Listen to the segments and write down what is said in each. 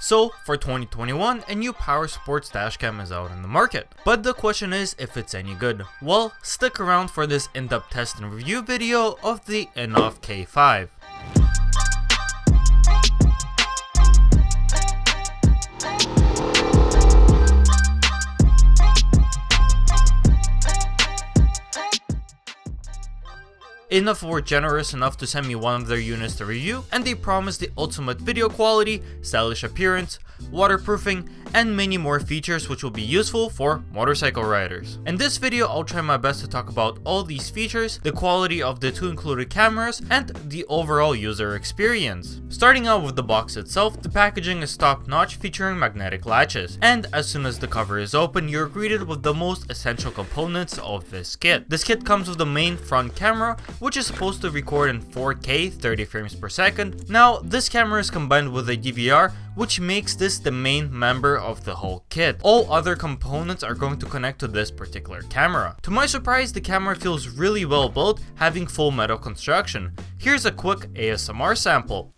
So for 2021, a new power sports dashcam is out in the market. But the question is if it's any good. Well, stick around for this in-depth test and review video of the Innov K5. Innov were generous enough to send me one of their units to review, and they promised the ultimate video quality, stylish appearance, waterproofing, and many more features which will be useful for motorcycle riders. In this video, I'll try my best to talk about all these features, the quality of the two included cameras, and the overall user experience. Starting out with the box itself, the packaging is top-notch, featuring magnetic latches, and as soon as the cover is open, you're greeted with the most essential components of this kit. This kit comes with the main front camera, which is supposed to record in 4K 30 frames per second. Now, this camera is combined with a DVR, which makes this the main member of the whole kit. All other components are going to connect to this particular camera. To my surprise, the camera feels really well built, having full metal construction. Here's a quick ASMR sample.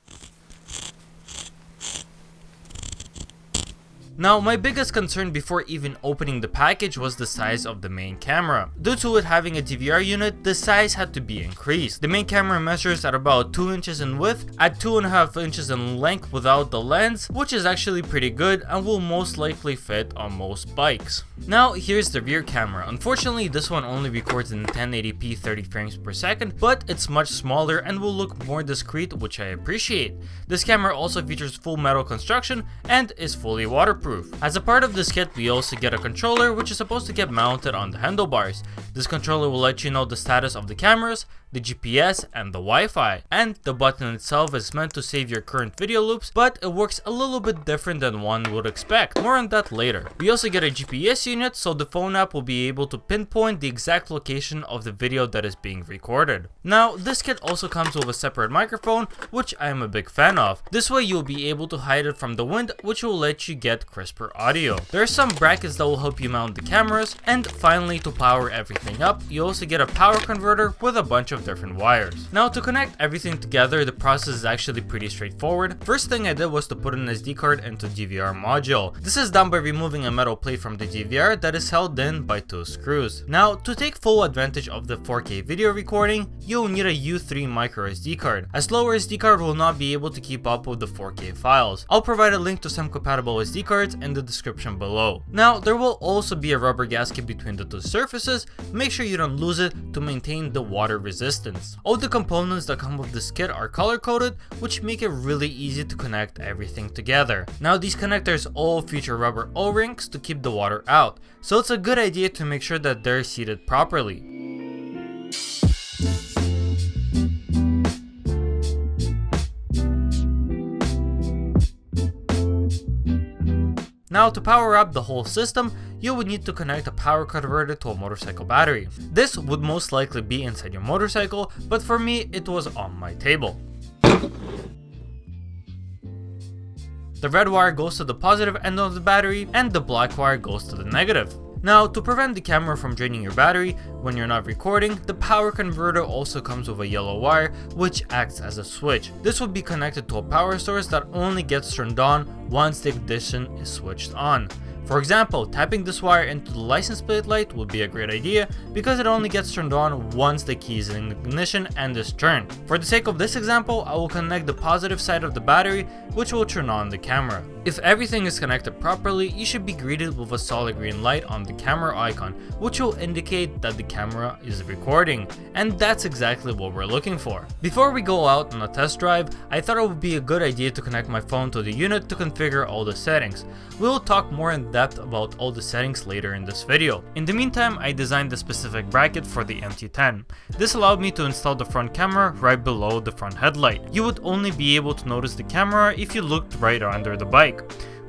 Now, my biggest concern before even opening the package was the size of the main camera. Due to it having a DVR unit, the size had to be increased. The main camera measures at about 2 inches in width, at 2.5 inches in length without the lens, which is actually pretty good and will most likely fit on most bikes. Now, here's the rear camera. Unfortunately, this one only records in 1080p 30 frames per second, but it's much smaller and will look more discreet, which I appreciate. This camera also features full metal construction and is fully waterproof. As a part of this kit, we also get a controller which is supposed to get mounted on the handlebars. This controller will let you know the status of the cameras, the GPS, and the Wi-Fi. And the button itself is meant to save your current video loops, but it works a little bit different than one would expect. More on that later. We also get a GPS unit, so the phone app will be able to pinpoint the exact location of the video that is being recorded. Now, this kit also comes with a separate microphone, which I am a big fan of. This way you'll be able to hide it from the wind, which will let you get crisper audio. There are some brackets that will help you mount the cameras, and finally, to power everything up, you also get a power converter with a bunch of different wires. Now, to connect everything together, the process is actually pretty straightforward. First thing I did was to put an SD card into DVR module. This is done by removing a metal plate from the DVR that is held in by 2 screws. Now, to take full advantage of the 4K video recording, you'll need a U3 micro SD card. A slower SD card will not be able to keep up with the 4K files. I'll provide a link to some compatible SD cards in the description below. Now, there will also be a rubber gasket between the two surfaces. Make sure you don't lose it to maintain the water resistance. All the components that come with this kit are color coded, which make it really easy to connect everything together. Now, these connectors all feature rubber O-rings to keep the water out, so it's a good idea to make sure that they're seated properly. Now, to power up the whole system, you would need to connect a power converter to a motorcycle battery. This would most likely be inside your motorcycle, but for me, it was on my table. The red wire goes to the positive end of the battery, and the black wire goes to the negative. Now, to prevent the camera from draining your battery when you're not recording, the power converter also comes with a yellow wire which acts as a switch. This will be connected to a power source that only gets turned on once the ignition is switched on. For example, tapping this wire into the license plate light would be a great idea because it only gets turned on once the key is in ignition and is turned. For the sake of this example, I will connect the positive side of the battery, which will turn on the camera. If everything is connected properly, you should be greeted with a solid green light on the camera icon, which will indicate that the camera is recording, and that's exactly what we're looking for. Before we go out on a test drive, I thought it would be a good idea to connect my phone to the unit to configure all the settings. We'll talk more in depth about all the settings later in this video. In the meantime, I designed the specific bracket for the MT-10. This allowed me to install the front camera right below the front headlight. You would only be able to notice the camera if you looked right under the bike.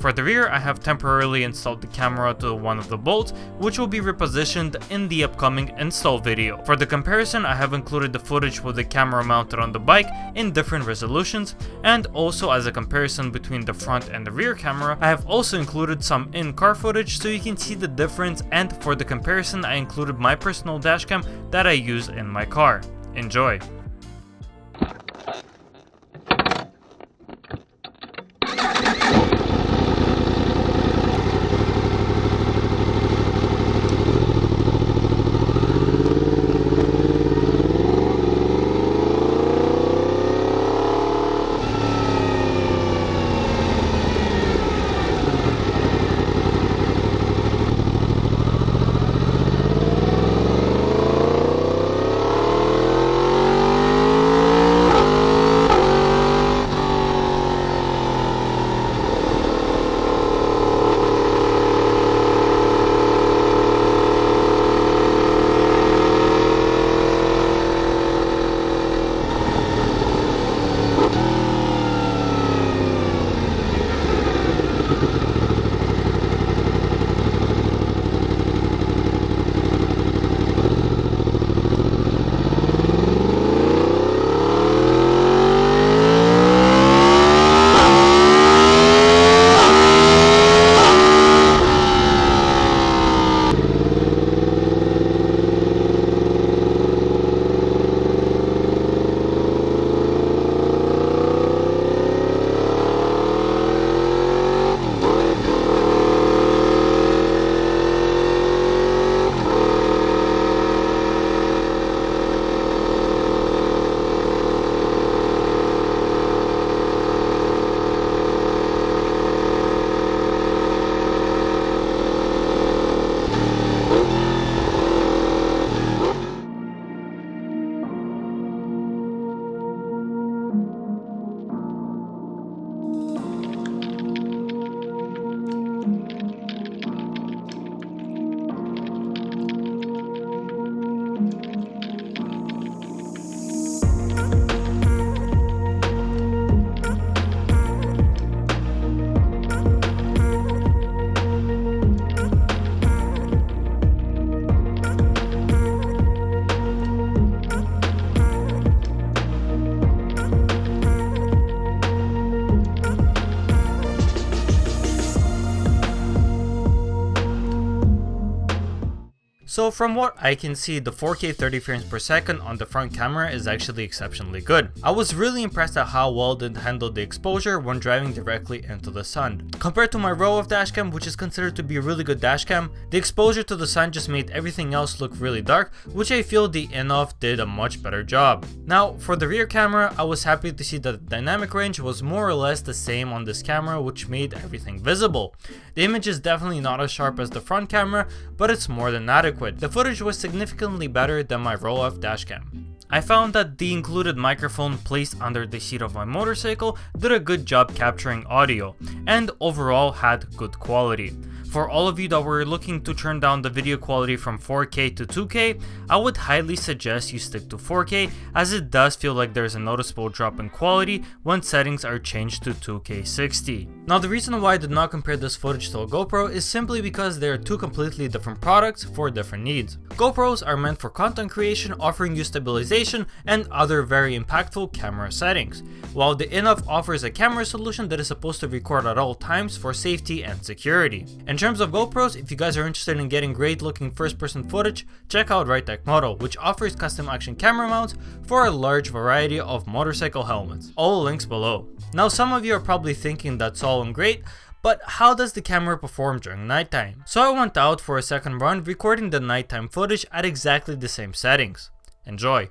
For the rear, I have temporarily installed the camera to one of the bolts, which will be repositioned in the upcoming install video. For the comparison, I have included the footage with the camera mounted on the bike in different resolutions, and also as a comparison between the front and the rear camera, I have also included some in-car footage so you can see the difference, and for the comparison, I included my personal dashcam that I use in my car. Enjoy! So from what I can see, the 4K 30 frames per second on the front camera is actually exceptionally good. I was really impressed at how well it handled the exposure when driving directly into the sun. Compared to my RAW dashcam, which is considered to be a really good dashcam, the exposure to the sun just made everything else look really dark, which I feel the Innov did a much better job. Now for the rear camera, I was happy to see that the dynamic range was more or less the same on this camera, which made everything visible. The image is definitely not as sharp as the front camera, but it's more than adequate. The footage was significantly better than my RAW dashcam. I found that the included microphone placed under the seat of my motorcycle did a good job capturing audio, and overall had good quality. For all of you that were looking to turn down the video quality from 4K to 2K, I would highly suggest you stick to 4K, as it does feel like there's a noticeable drop in quality when settings are changed to 2K 60. Now the reason why I did not compare this footage to a GoPro is simply because they are two completely different products for different needs. GoPros are meant for content creation, offering you stabilization and other very impactful camera settings, while the Innov offers a camera solution that is supposed to record at all times for safety and security. In terms of GoPros, if you guys are interested in getting great looking first person footage, check out Right Moto, which offers custom action camera mounts for a large variety of motorcycle helmets. All links below. Now some of you are probably thinking that's all and great, but how does the camera perform during nighttime? So I went out for a second run recording the nighttime footage at exactly the same settings. Enjoy!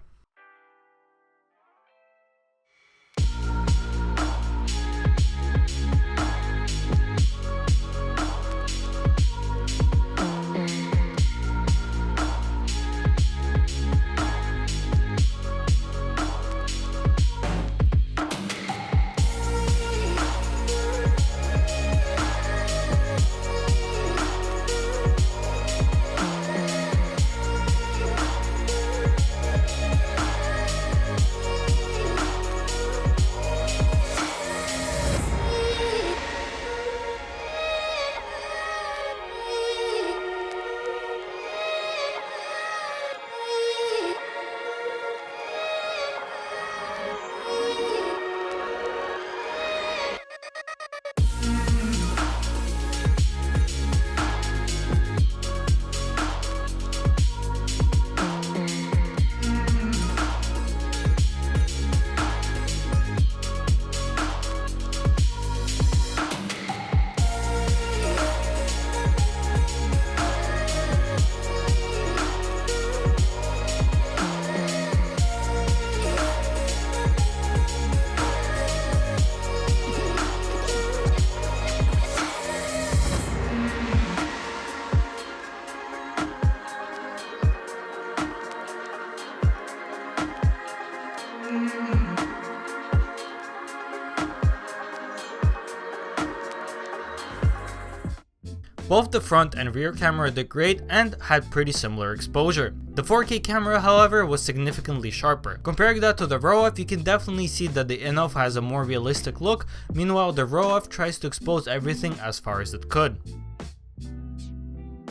Both the front and rear camera did great and had pretty similar exposure. The 4K camera, however, was significantly sharper. Comparing that to the RAW, you can definitely see that the Innov has a more realistic look, meanwhile the RAW tries to expose everything as far as it could.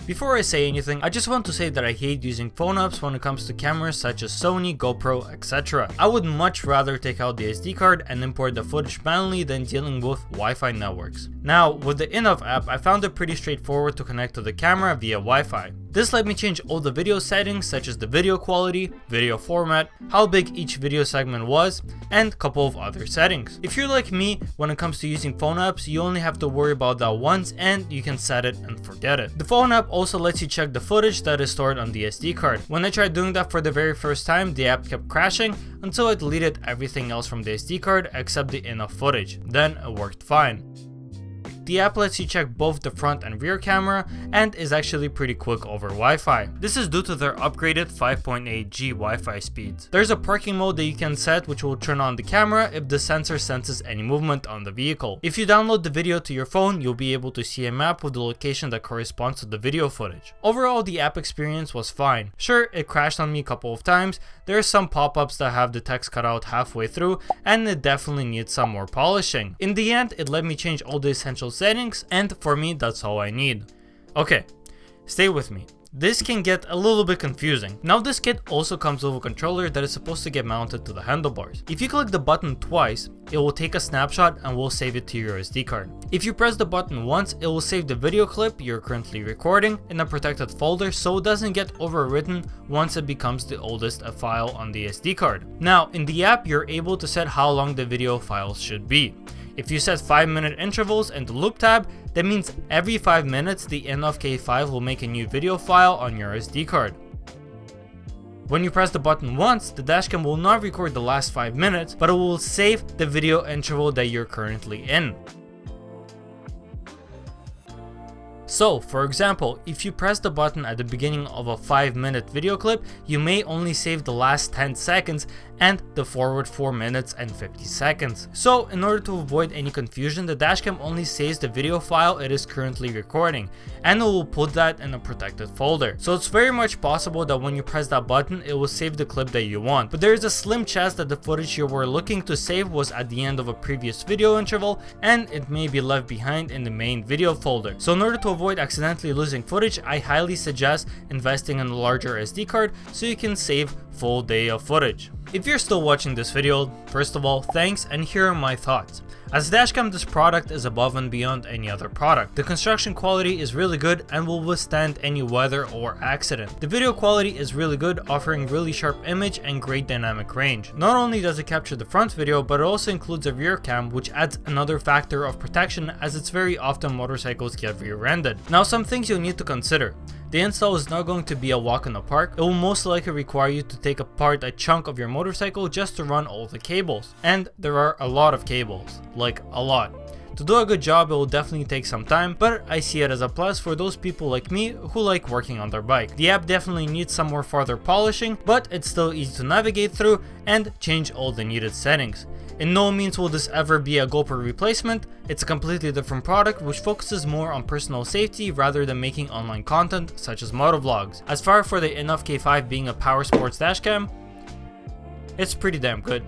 Before I say anything, I just want to say that I hate using phone apps when it comes to cameras such as Sony, GoPro, etc. I would much rather take out the SD card and import the footage manually than dealing with Wi-Fi networks. Now, with the Innov app, I found it pretty straightforward to connect to the camera via Wi-Fi. This let me change all the video settings such as the video quality, video format, how big each video segment was, and a couple of other settings. If you're like me, when it comes to using phone apps, you only have to worry about that once and you can set it and forget it. The phone app also lets you check the footage that is stored on the SD card. When I tried doing that for the very first time, the app kept crashing until I deleted everything else from the SD card except the Innov footage. Then it worked fine. The app lets you check both the front and rear camera and is actually pretty quick over Wi-Fi. This is due to their upgraded 5.8G Wi-Fi speeds. There's a parking mode that you can set which will turn on the camera if the sensor senses any movement on the vehicle. If you download the video to your phone, you'll be able to see a map with the location that corresponds to the video footage. Overall, the app experience was fine. Sure, it crashed on me a couple of times, there are some pop-ups that have the text cut out halfway through, and it definitely needs some more polishing. In the end, it let me change all the essential settings, and for me that's all I need. Okay, stay with me. This can get a little bit confusing. Now this kit also comes with a controller that is supposed to get mounted to the handlebars. If you click the button twice, it will take a snapshot and will save it to your SD card. If you press the button once, it will save the video clip you're currently recording in a protected folder so it doesn't get overwritten once it becomes the oldest file on the SD card. Now in the app, you're able to set how long the video files should be. If you set 5-minute intervals in the loop tab, that means every 5 minutes the Innov K5 will make a new video file on your SD card. When you press the button once, the dashcam will not record the last 5 minutes, but it will save the video interval that you're currently in. So, for example, if you press the button at the beginning of a 5-minute video clip, you may only save the last 10 seconds and the forward 4 minutes and 50 seconds. So, in order to avoid any confusion, the dashcam only saves the video file it is currently recording, and it will put that in a protected folder. So it's very much possible that when you press that button, it will save the clip that you want. But there is a slim chance that the footage you were looking to save was at the end of a previous video interval, and it may be left behind in the main video folder. So in order to avoid accidentally losing footage, I highly suggest investing in a larger SD card so you can save full day of footage. If you're still watching this video, first of all, thanks, and here are my thoughts. As a dashcam, this product is above and beyond any other product. The construction quality is really good and will withstand any weather or accident. The video quality is really good, offering really sharp image and great dynamic range. Not only does it capture the front video, but it also includes a rear cam, which adds another factor of protection as it's very often motorcycles get rear-ended. Now, some things you'll need to consider. The install is not going to be a walk in the park. It will most likely require you to take apart a chunk of your motorcycle just to run all the cables. And there are a lot of cables, like a lot. To do a good job, it will definitely take some time, but I see it as a plus for those people like me who like working on their bike. The app definitely needs some more further polishing, but it's still easy to navigate through and change all the needed settings. In no means will this ever be a GoPro replacement. It's a completely different product which focuses more on personal safety rather than making online content such as motovlogs. As far for the Innov K5 being a power sports dashcam, it's pretty damn good.